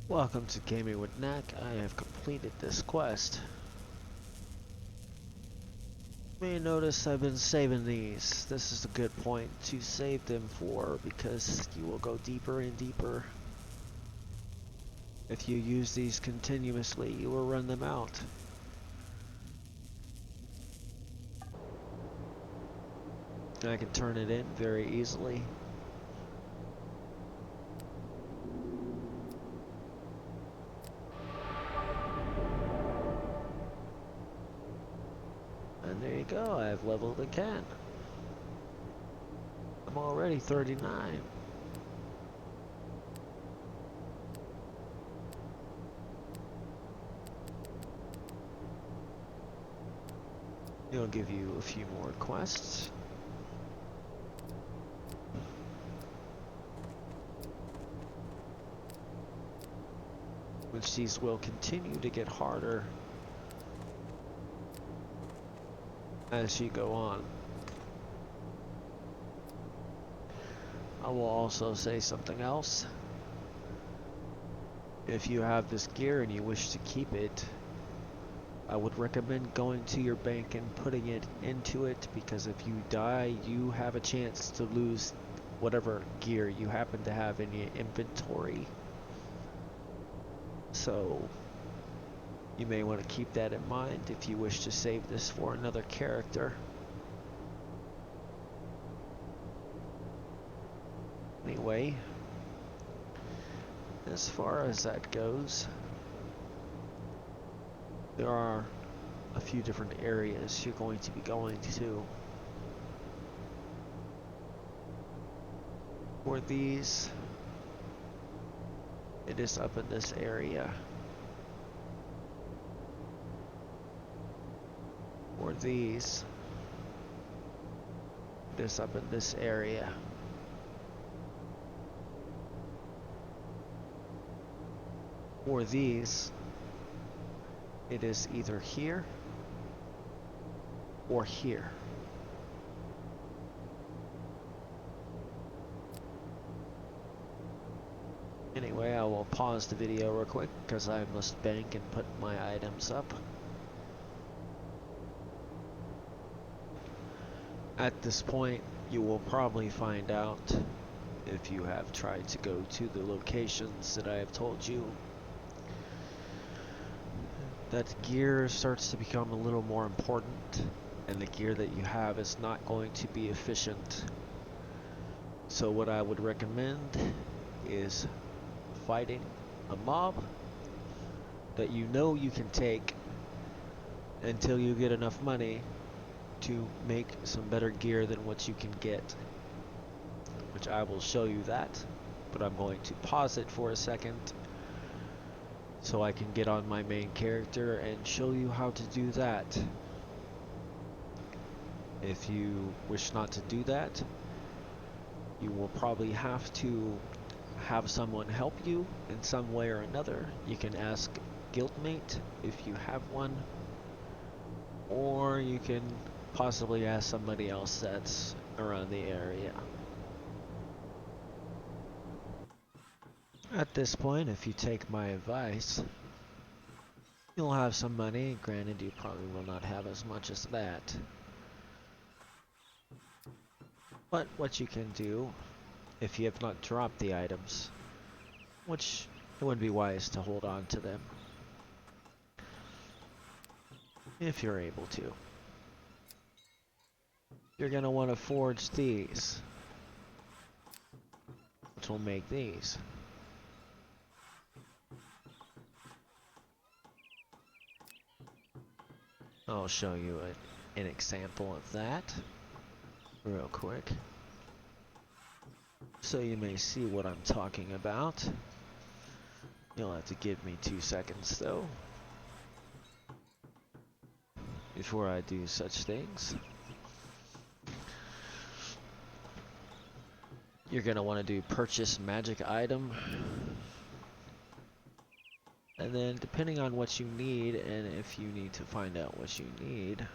Welcome to Gaming with Nac. I have completed this quest. You may notice I've been saving these. This is a good point to save them for because you will go deeper and deeper. If you use these continuously, you will run them out. I can turn it in very easily. And there you go, I've leveled again. I'm already 39. It'll give you a few more quests. Which these will continue to get harder as you go on. I will also say something else. If you have this gear and you wish to keep it, I would recommend going to your bank and putting it into it, because if you die, you have a chance to lose whatever gear you happen to have in your inventory. So you may want to keep that in mind if you wish to save this for another character. Anyway, as far as that goes, there are a few different areas you're going to be going to. For these, it is up in this area. For these, it is up in this area. For these, it is either here or here. Anyway, I will pause the video real quick because I must bank and put my items up. At this point, you will probably find out, if you have tried to go to the locations that I have told you, that gear starts to become a little more important, and the gear that you have is not going to be efficient. So what I would recommend is fighting a mob that you know you can take until you get enough money to make some better gear than what you can get, which I will show you that, but I'm going to pause it for a second so I can get on my main character and show you how to do that. If you wish not to do that, you will probably have to have someone help you in some way or another. You can ask guildmate if you have one, or you can possibly ask somebody else that's around the area. At this point, if you take my advice, you'll have some money. Granted, you probably will not have as much as that. But what you can do, if you have not dropped the items, which it would be wise to hold on to them, if you're able to. You're going to want to forge these, which will make these. I'll show you an example of that real quick, so you may see what I'm talking about. You'll have to give me 2 seconds though before I do such things. You're going to want to do purchase magic item, and then depending on what you need, and if you need to find out what you need,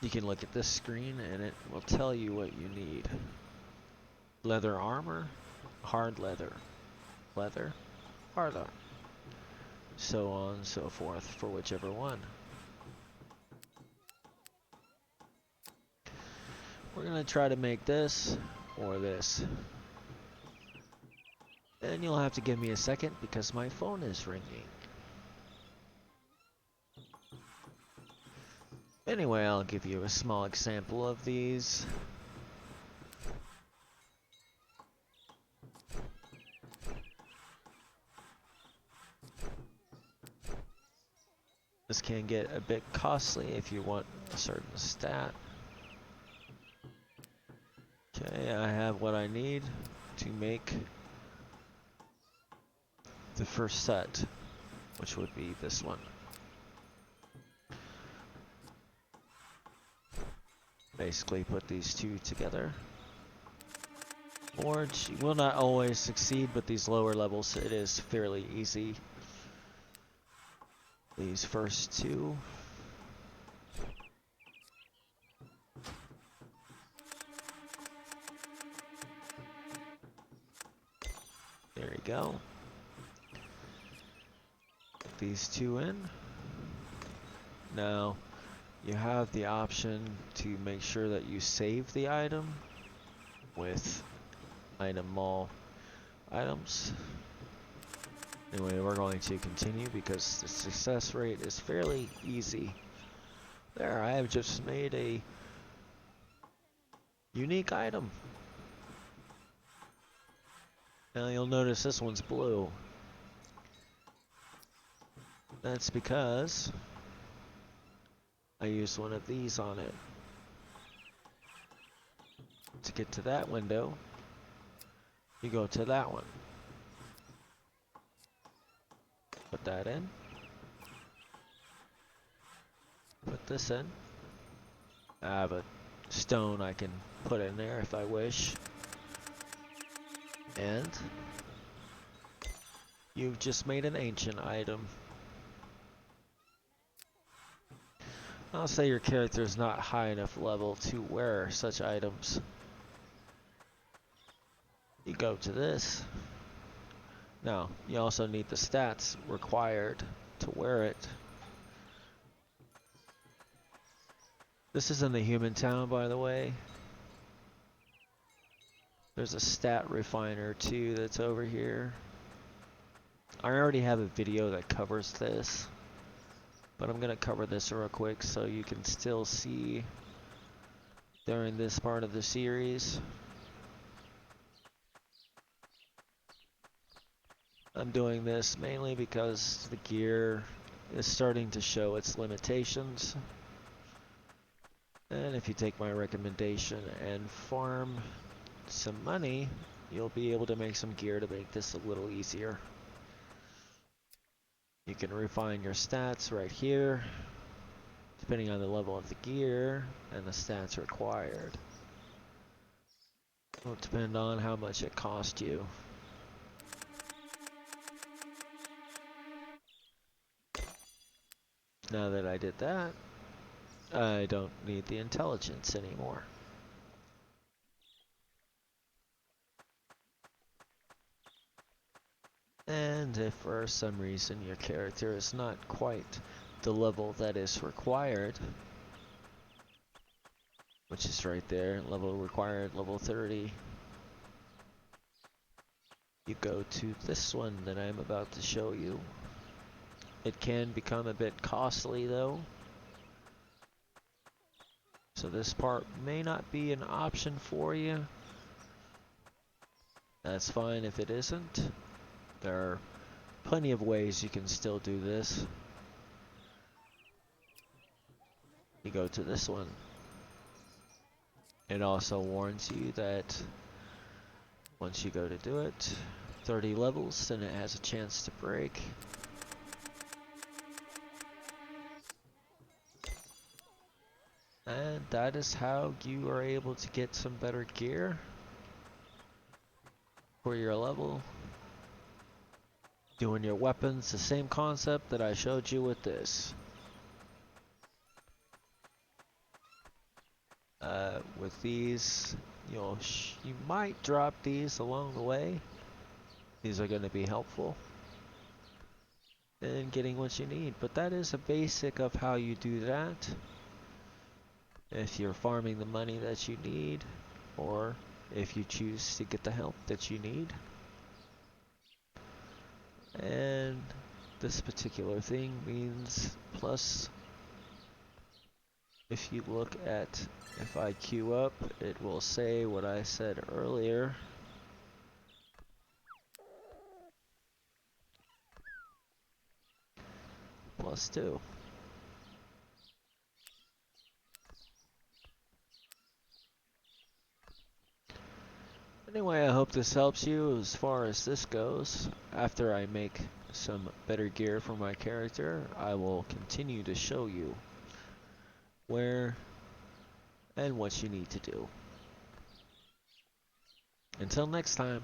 you can look at this screen and it will tell you what you need. Leather armor, hard leather. leather, armor, so on and so forth for whichever one. We're gonna try to make this or this. And you'll have to give me a second because my phone is ringing. Anyway, I'll give you a small example of these. This can get a bit costly if you want a certain stat. Okay, I have what I need to make the first set, which would be this one. Basically put these two together. Forge will not always succeed, but these lower levels it is fairly easy. These first two. There you go. Put these two in. Now, you have the option to make sure that you save the item with item mall items. Anyway, we're going to continue because the success rate is fairly easy. There, I have just made a unique item. Now you'll notice this one's blue. That's because I used one of these on it. To get to that window, you go to that one. Put that in. Put this in. I have a stone I can put in there if I wish. And you've just made an ancient item. I'll say your character is not high enough level to wear such items. You go to this. Now, you also need the stats required to wear it. This is in the human town, by the way. There's a stat refiner too that's over here. I already have a video that covers this, but I'm gonna cover this real quick so you can still see during this part of the series. I'm doing this mainly because the gear is starting to show its limitations. And if you take my recommendation and farm some money, you'll be able to make some gear to make this a little easier. You can refine your stats right here, depending on the level of the gear and the stats required. It will depend on how much it cost you. Now that I did that, I don't need the intelligence anymore. And if for some reason your character is not quite the level that is required, which is right there, level required, level 30, you go to this one that I'm about to show you. It can become a bit costly though, so this part may not be an option for you. That's fine if it isn't. There are plenty of ways you can still do this. You go to this one. It also warns you that once you go to do it, 30 levels, then it has a chance to break. And that is how you are able to get some better gear for your level. Doing your weapons, the same concept that I showed you with this. With these, you might drop these along the way. These are going to be helpful in getting what you need, but that is a basic of how you do that. If you're farming the money that you need, or if you choose to get the help that you need. And this particular thing means plus, if you look at, if I queue up, it will say what I said earlier. +2. Anyway, I hope this helps you as far as this goes. After I make some better gear for my character, I will continue to show you where and what you need to do. Until next time.